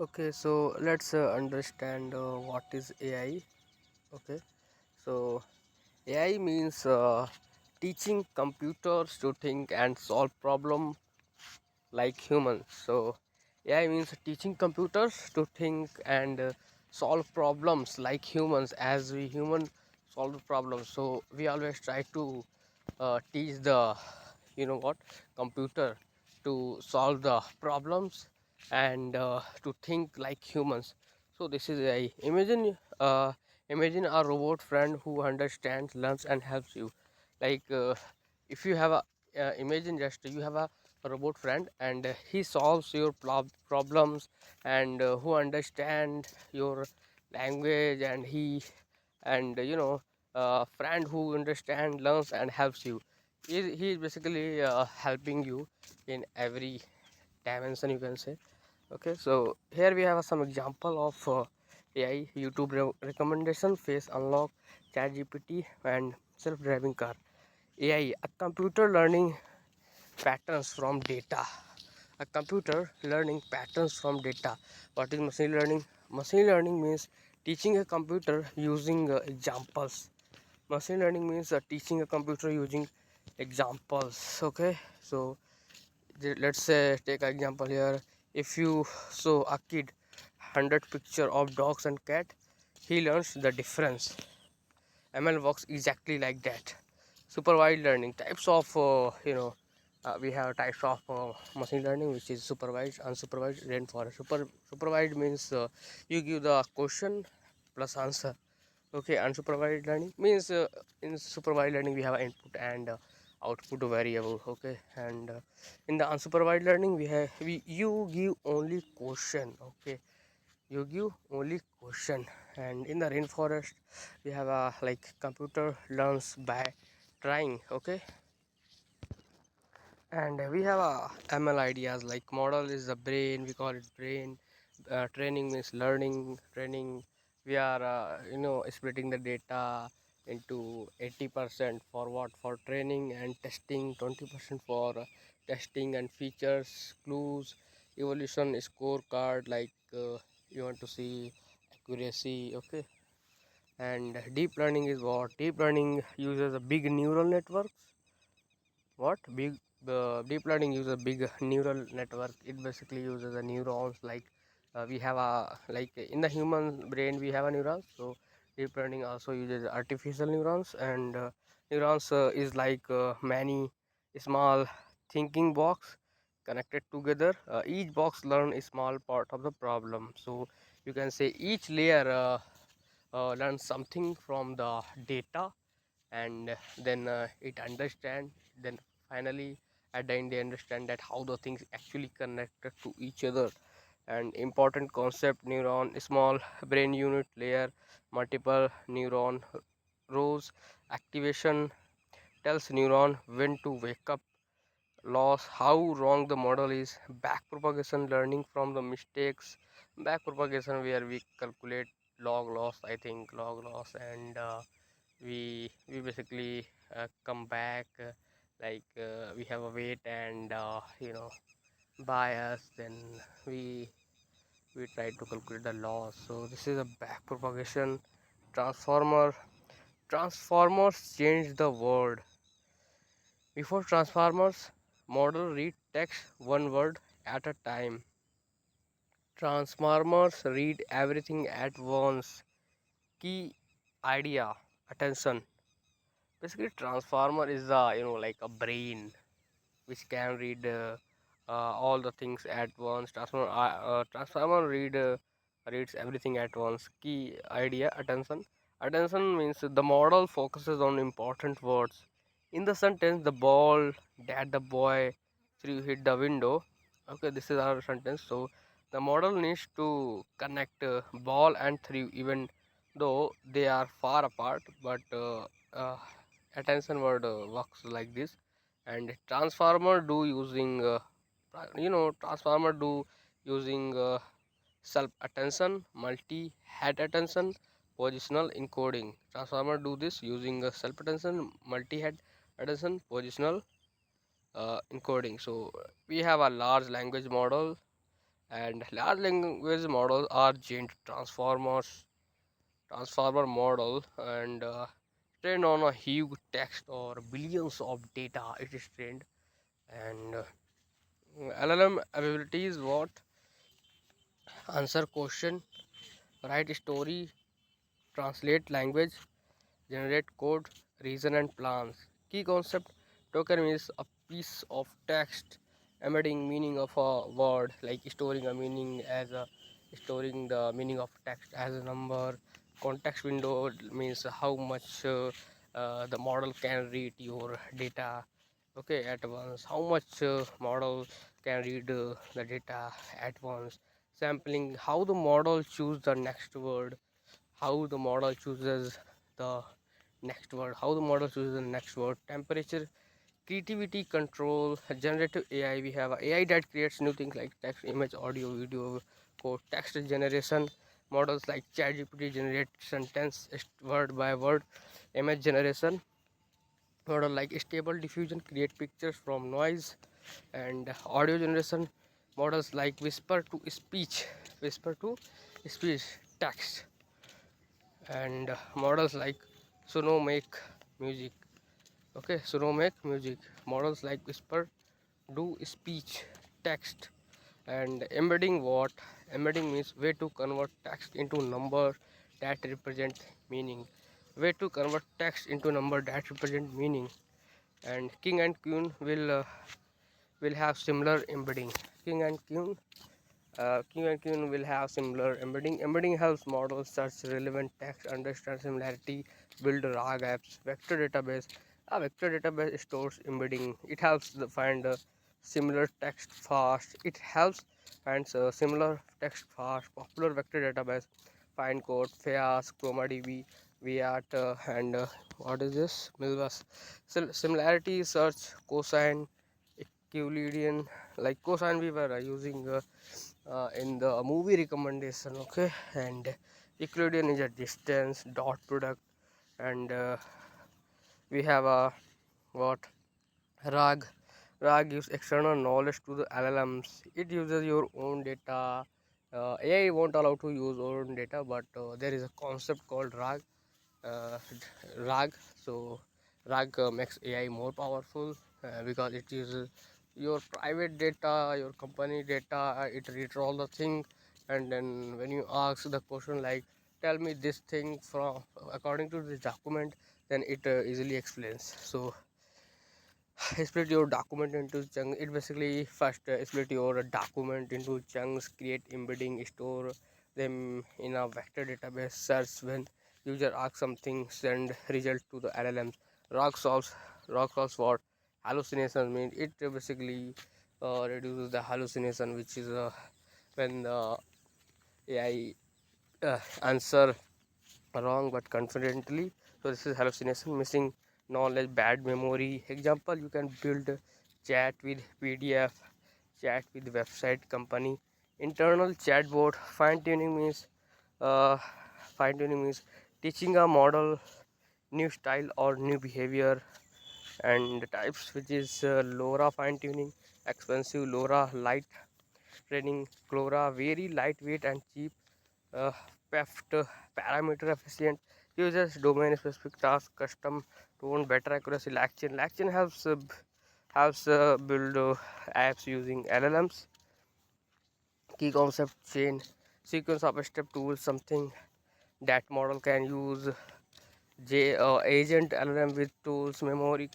Okay, so let's understand what is AI. Okay, so AI means teaching computers to think and solve problem like humans. So AI means teaching computers to think and solve problems like humans, as we human solve problems. So we always try to teach the what computer to solve the problems and to think like humans. So this is a imagine a robot friend who understands, learns and helps you. Like if you have a imagine just you have a robot friend and he solves your problems and who understand your language, and he and friend who understand, learns and helps you. He is basically helping you in every dimension, you can say. Okay, so here we have some example of AI: YouTube recommendation, face unlock, chat gpt and self-driving car. AI, a computer learning patterns from data. A computer learning patterns from data. What is machine learning? Machine learning means teaching a computer using examples. Machine learning means teaching a computer using examples. Okay, so let's say take an example here. If you show a kid 100 picture of dogs and cat, he learns the difference. ML works exactly like that. Supervised learning types of we have types of machine learning, which is supervised, unsupervised, rainforest. Supervised means you give the question plus answer. Okay, unsupervised learning means in supervised learning we have input and output variable. Okay, and in the unsupervised learning we you give only question. Okay, you give only question. And in the rainforest we have a like computer learns by trying. Okay, and we have a ML ideas like model is the brain, we call it brain. Training means learning. Training, we are splitting the data into 80% for what, for training, and testing 20% for testing and features, clues, evolution, scorecard, like you want to see accuracy. Okay, and deep learning is what? Deep learning uses a big neural networks. What big The deep learning uses a big neural network. It basically uses the neurons, like we have a, like in the human brain we have a neuron. So deep learning also uses artificial neurons, and neurons is like many small thinking box connected together. Each box learn a small part of the problem. So you can say each layer learns something from the data, and then it understand. Then finally at the end they understand that how the things actually connected to each other. And important concept: neuron, small brain unit layer, multiple neuron rows. Activation tells neuron when to wake up. Loss, how wrong the model is. Back propagation, learning from the mistakes. Back propagation, where we calculate log loss, I think log loss, and we basically come back, we have a weight and bias. Then we we try to calculate the loss. So this is a back propagation. Transformer, transformers change the world. Before transformers, model read text one word at a time. Transformers read everything at once. Key idea: attention. Basically transformer is a like a brain which can read all the things at once. Transformer reads everything at once. Key idea: attention. Attention means the model focuses on important words. In the sentence, the ball that the boy threw hit the window. Okay, this is our sentence. So the model needs to connect ball and threw, even though they are far apart. But attention word works like this. And transformer do using transformer do using self attention, multi head attention, positional encoding. Transformer do this using self attention, multi head attention, positional encoding. So we have a large language model. And large language models are giant transformer model, and trained on a huge text or billions of data. It is trained, and LLM abilities what answer question, write story, translate language, generate code, reason and plans. Key concept: token is a piece of text embedding meaning of a word, like storing the meaning of text as a number. Context window means how much the model can read your data, okay, at once. How much model can read the data at once. Sampling: how the model choose the next word, how the model chooses the next word, how the model chooses the next word. Temperature, creativity control, generative AI. We have a AI that creates new things like text, image, audio, video, code. Text generation models like ChatGPT generate sentence word by word. Image generation model like stable diffusion create pictures from noise. And audio generation models like whisper to speech text. And models like Suno make music, okay, Suno make music. Models like whisper do speech text. And embedding what? Embedding means way to convert text into number that represent meaning, way to convert text into number that represent meaning. And king and queen will have similar embedding. king and queen King and Queen will have similar embedding. Embedding helps models search relevant text, understand similarity, build RAG apps. Vector database. A vector database stores embedding. It helps find similar text fast. It helps find similar text fast. Popular vector database: Findcode, FAIAS, ChromaDB, Viat, and what is this? Milvus. Similarity search, cosine, Euclidean, like cosine we were using in the movie recommendation, okay. And Euclidean is a distance, dot product. And we have a what? RAG. RAG gives external knowledge to the LLMs. It uses your own data. AI won't allow to use own data, but there is a concept called RAG. uh, RAG. So RAG makes AI more powerful because it uses your private data, your company data. It reads all the thing, and then when you ask the question like, "Tell me this thing from according to this document," then it easily explains. So split your document into chunks. It basically first split your document into chunks, create embedding, store them in a vector database. Search when user asks something, send result to the LLMs. Rock solves what hallucination means. It basically reduces the hallucination, which is when the AI answer wrong but confidently. So this is hallucination. Missing knowledge, bad memory. Example: you can build chat with PDF, chat with website company. Internal chatbot. Uh, fine tuning means teaching a model new style or new behavior. And the types, which is LoRa fine tuning, expensive LoRa, light training LoRa, very lightweight and cheap. uh, PEFT, parameter efficient, uses domain specific task, custom tone, better accuracy. LangChain helps build apps using LLMs. Key concept: chain sequence of step tools, something that model can use. Agent LLM with tools, memory,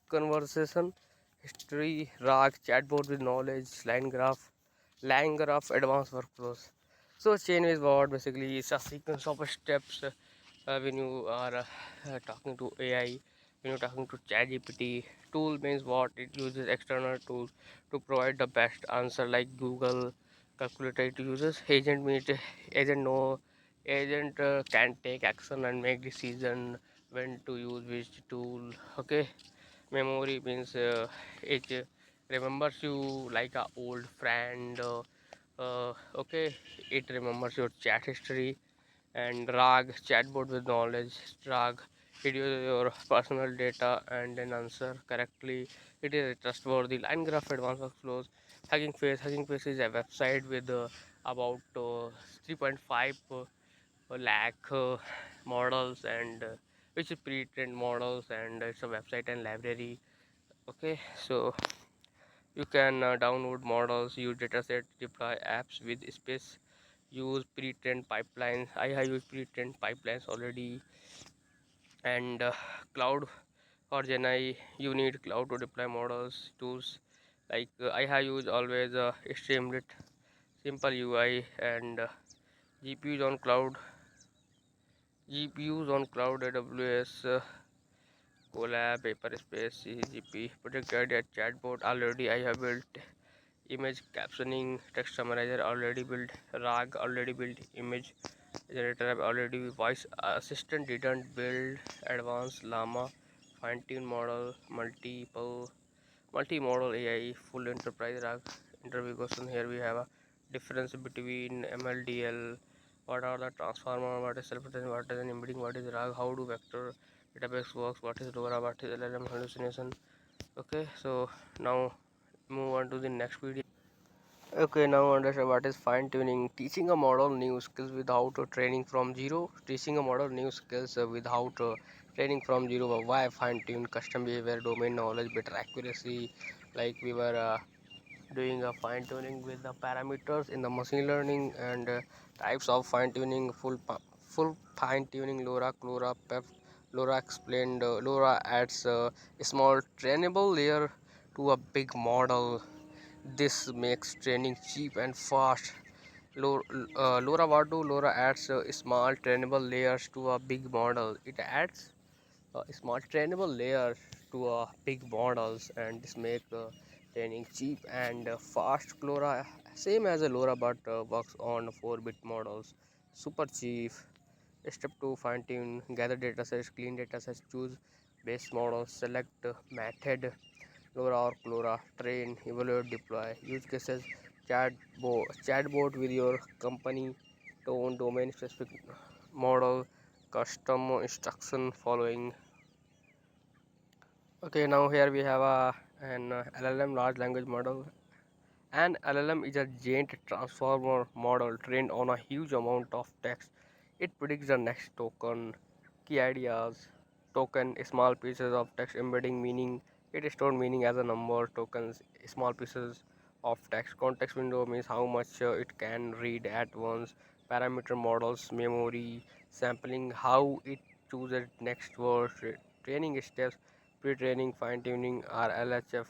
conversation history. RAG chatbot with knowledge, line graph, advanced workflows. So chain is what basically it's a sequence of steps when you are talking to AI, when you're talking to ChatGPT. Tool means what? It uses external tools to provide the best answer, like Google calculator. It uses agent means agent know agent can take action and make decision when to use which tool, okay. Memory means it remembers you like a old friend, okay. It remembers your chat history. And RAG chatbot with knowledge. RAG, it uses your personal data and then answer correctly. It is trustworthy. Line graph, advanced workflows. Hugging Face is a website with about 3.5 lakh models, and which is pre-trained models, and it's a website and library. Okay, so you can download models, use dataset, deploy apps with space, use pre-trained pipelines. I have used pre-trained pipelines already. And cloud or Gemini, you need cloud to deploy models tools. Like I have used always Streamlit, simple UI, and GPUs on cloud, AWS, Colab, Paperspace, CGP, Project Guide, chatbot. Already I have built image captioning, text summarizer already built, RAG already built, image generator have already, voice assistant didn't build, advanced llama, fine tune model, multi-model AI, full enterprise RAG. Interview question. Here we have a difference between MLDL, what are the transformer, what is self-reference, what is an embedding, what is RAG, how do vector database works, what is LoRa, what is LLM hallucination. Okay, so now move on to the next video. Okay, now understand what is fine tuning. Teaching a model new skills without training from zero. Teaching a model new skills without training from zero. Why fine tune? Custom behavior, domain knowledge, better accuracy. Like we were doing a fine tuning with the parameters in the machine learning, and types of fine tuning. Full fine tuning. LoRa, CLoRa, PEF. LoRa explained. LoRa adds a small trainable layer to a big model. This makes training cheap and fast. LoRa adds small trainable layers to a big model. It adds small trainable layers to big models, and this make training cheap and fast. LoRa same as a LoRa, but works on 4-bit models. Super cheap. Step 2, fine tune. Gather datasets, clean datasets, choose base models, select method LoRa or CLoRa, train, evaluate, deploy. Use cases: chatbot with your company tone, domain specific model, custom instruction following. Okay, now here we have an LLM, large language model. An LLM is a giant transformer model trained on a huge amount of text. It predicts the next token, key ideas, token, small pieces of text embedding meaning. It stores meaning as a number, tokens, small pieces of text. Context window means how much it can read at once. Parameter models, memory, sampling, how it chooses next word. Training steps, pre-training, fine-tuning, or LHF.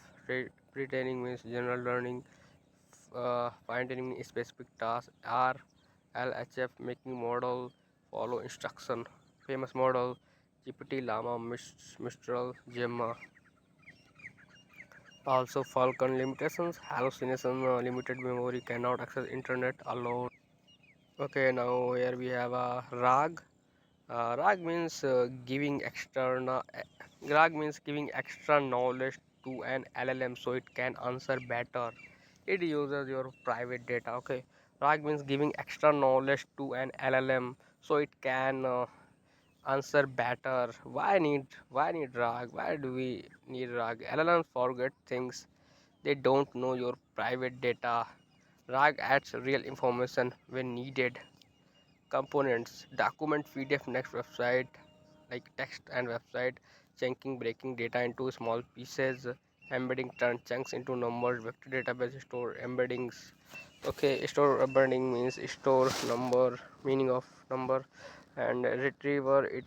Pre-training means general learning, fine-tuning specific tasks, or LHF, making model follow instruction. Famous model: GPT, Llama, Mistral, Gemma. Also Falcon limitations, hallucination, limited memory, cannot access internet alone. Okay, now here we have a RAG. RAG means giving extra knowledge to an LLM so it can answer better. It uses your private data. Okay, RAG means giving extra knowledge to an LLM so it can answer better. Why need RAG? Why do we need RAG? LLMs forget things. They don't know your private data. RAG adds real information when needed. Components: document, PDF, next website, like text and website, chunking, breaking data into small pieces, embedding, turn chunks into numbers, vector database, store embeddings. Okay, store embedding means store number, meaning of number, and retriever, it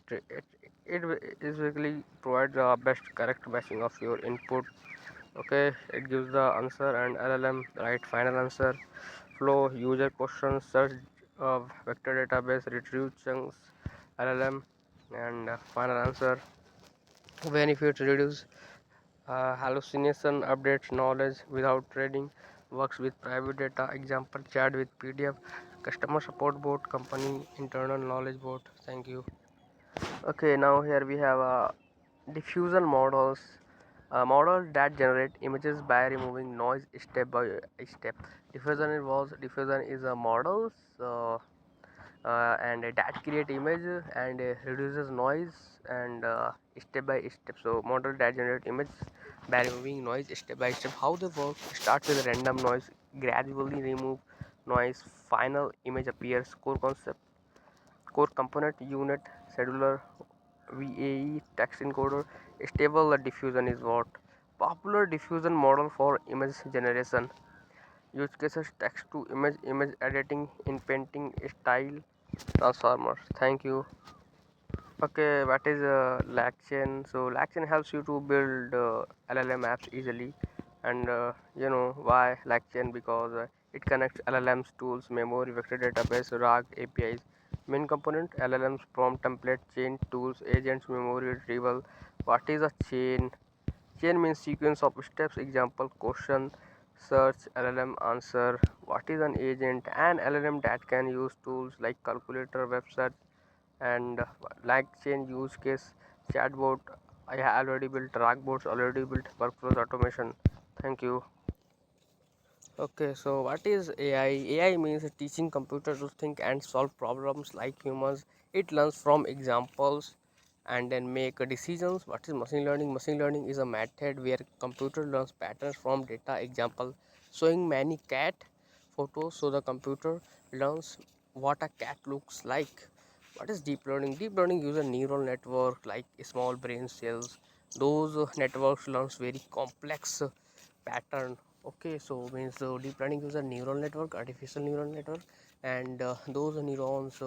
basically provides the best correct matching of your input. Okay, it gives the answer, and LLM write final answer. Flow, user questions, search of vector database, retrieve chunks, LLM, and final answer. Benefits: reduce hallucination, updates knowledge without trading, works with private data. Example: chat with PDF, customer support bot, company internal knowledge bot. Thank you. Okay, now here we have diffusion models, models that generate images by removing noise step by step. Diffusion is a models and that create image and reduces noise and step by step. So model that generate image by removing noise step by step. How they work: start with random noise, gradually remove noise, final image appears. Core concept: core component unit, scheduler, VAE, text encoder. Stable diffusion is what? Popular diffusion model for image generation. Use cases: text to image, image editing, in painting, style, transformers. Thank you. Okay, what is LangChain? So LangChain helps you to build LLM apps easily, and you know why LangChain? Because it connects LLMs, tools, memory, vector database, RAG, APIs. Main component: LLMs, prompt template, chain, tools, agents, memory retrieval. What is a chain? Chain means sequence of steps. Example: question, search, LLM answer. What is an agent? An LLM that can use tools like calculator, web search, and like chain use case: chatbot. I have already built, RAG bots already built, workflows automation. Thank you. Okay, so what is AI? AI means teaching computer to think and solve problems like humans. It learns from examples and then make decisions. What is machine learning? Machine learning is a method where computer learns patterns from data. Example: showing many cat photos so the computer learns what a cat looks like. What is deep learning? Deep learning uses neural network like small brain cells. Those networks learns very complex pattern. Okay, so means deep learning uses neural network, artificial neural network, and those neurons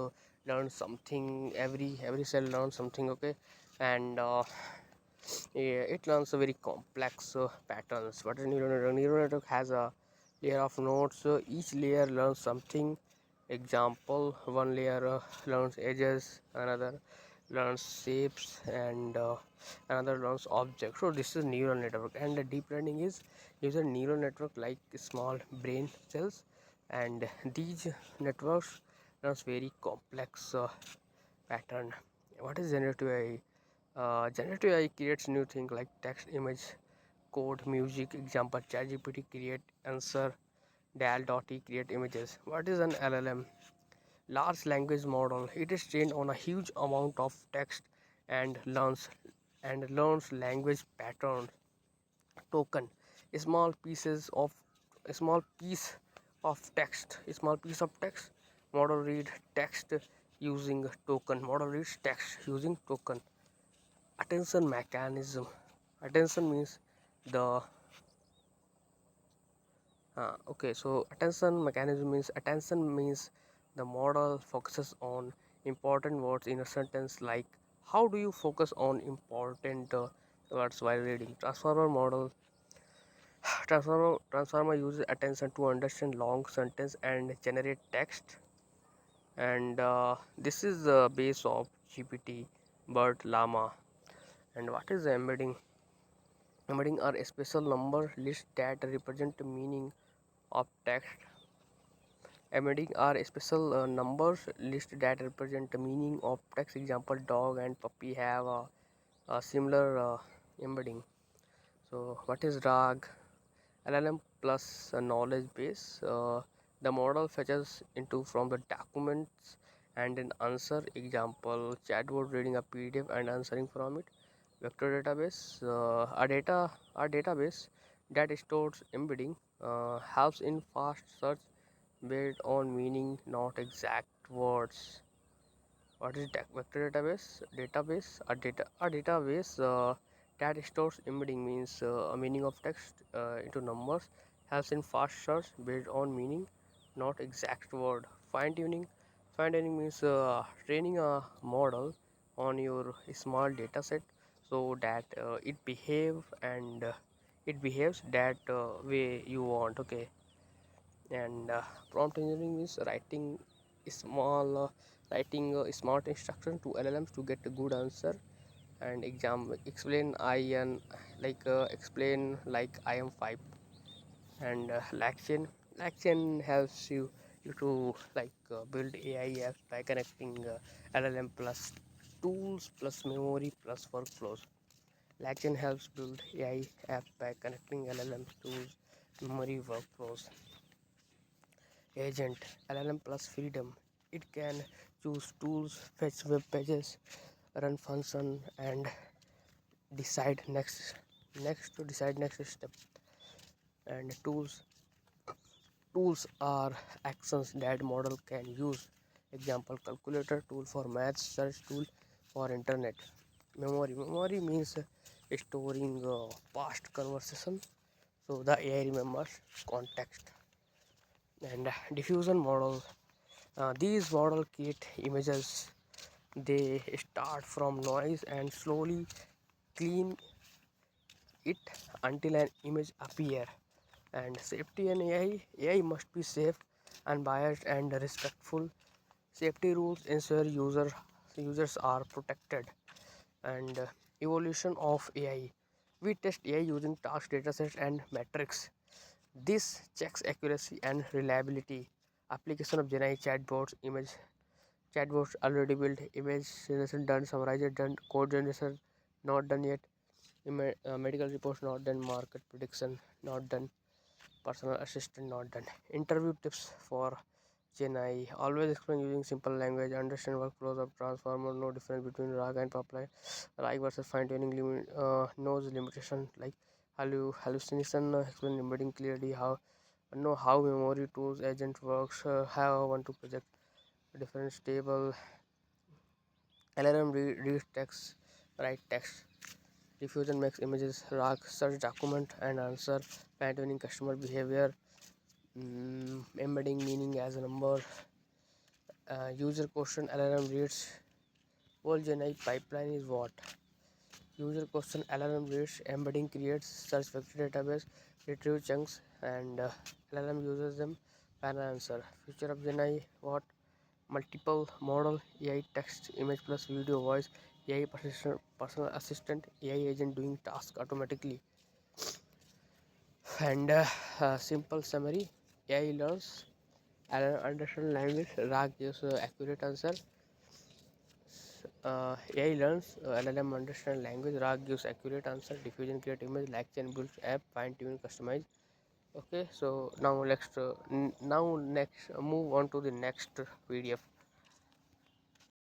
learn something. Every cell learns something. Okay, and yeah, it learns a very complex patterns. What is neural network? Neural network has a layer of nodes. Each layer learns something. Example: one layer learns edges, another learns shapes, and another learns objects. So this is neural network, and the deep learning is user neural network like small brain cells, and these networks learns very complex pattern. What is generative AI? Generative AI creates new things like text, image, code, music. Example: ChatGPT create answer, DAL.E create images. What is an LLM? Large language model. It is trained on a huge amount of text and learns language patterns. Token: small pieces of small piece of text. Small piece of text. Model read text using token. Model reads text using token. Attention mechanism. Attention means the okay, so attention means the model focuses on important words in a sentence. Like, how do you focus on important words while reading? Transformer uses attention to understand long sentence and generate text, and this is the base of GPT, BERT, Llama. And what is embedding? Embedding are a special number list that represent the meaning of text. Embedding are special numbers list that represent the meaning of text. Example: dog and puppy have a similar embedding. So what is RAG? LLM plus a knowledge base. The model fetches into from the documents and an answer. Example: chatbot reading a PDF and answering from it. Vector database. A database that stores embedding helps in fast search based on meaning, not exact words. What is vector database? A database that stores embedding means a meaning of text into numbers, helps in fast search based on meaning, not exact word. Fine tuning. Fine tuning means training a model on your small data set so that it behaves that way you want. Okay, and prompt engineering is small writing smart instruction to LLMs to get a good answer. And explain I am 5. And LangChain helps you to build AI apps by connecting LLM plus tools plus memory plus workflows. LangChain helps build AI apps by connecting LLMs tools, memory, workflows. Agent: LLM plus freedom. It can choose tools, fetch web pages, run function, and decide next. Next, to decide next step. And tools are actions that model can use. Example, calculator tool for math, search tool for internet. Memory means storing past conversation, so the AI remembers context. And diffusion model, these model create images. They start from noise and slowly clean it until an image appear. And safety and AI must be safe, unbiased and respectful. Safety rules ensure users are protected. And evolution of AI, we test AI using task datasets and metrics. This checks accuracy and reliability. Application of GenAI chatbots, image chatbots already built, image generation done, summarize done, code generation not done yet, medical reports not done, market prediction not done, personal assistant not done. Interview tips for GenAI, always explain using simple language, understand workflows of transformer, no difference between RAG and pipeline, RAG versus fine tuning, knows limitation like hallucination, explain embedding clearly, how know how memory tools agent works, how I want to project different stable. LLM reads text, write text. Diffusion makes images, RAG search document and answer, fine tuning customer behavior, embedding meaning as a number. User question, LLM reads. Whole GenAI pipeline is what? User question, LLM reads, embedding creates, search vector database, retrieve chunks, and LLM uses them, final answer. Future of GenAI, what? Multiple model, AI text, image plus video, voice, AI personal assistant, AI agent doing task automatically. And simple summary, AI learns, understand language, RAG gives accurate answer. AI learns, LLM understand language, RAG gives accurate answer, diffusion create image, LangChain builds app, fine tune customize. Okay, so now next move on to the next PDF.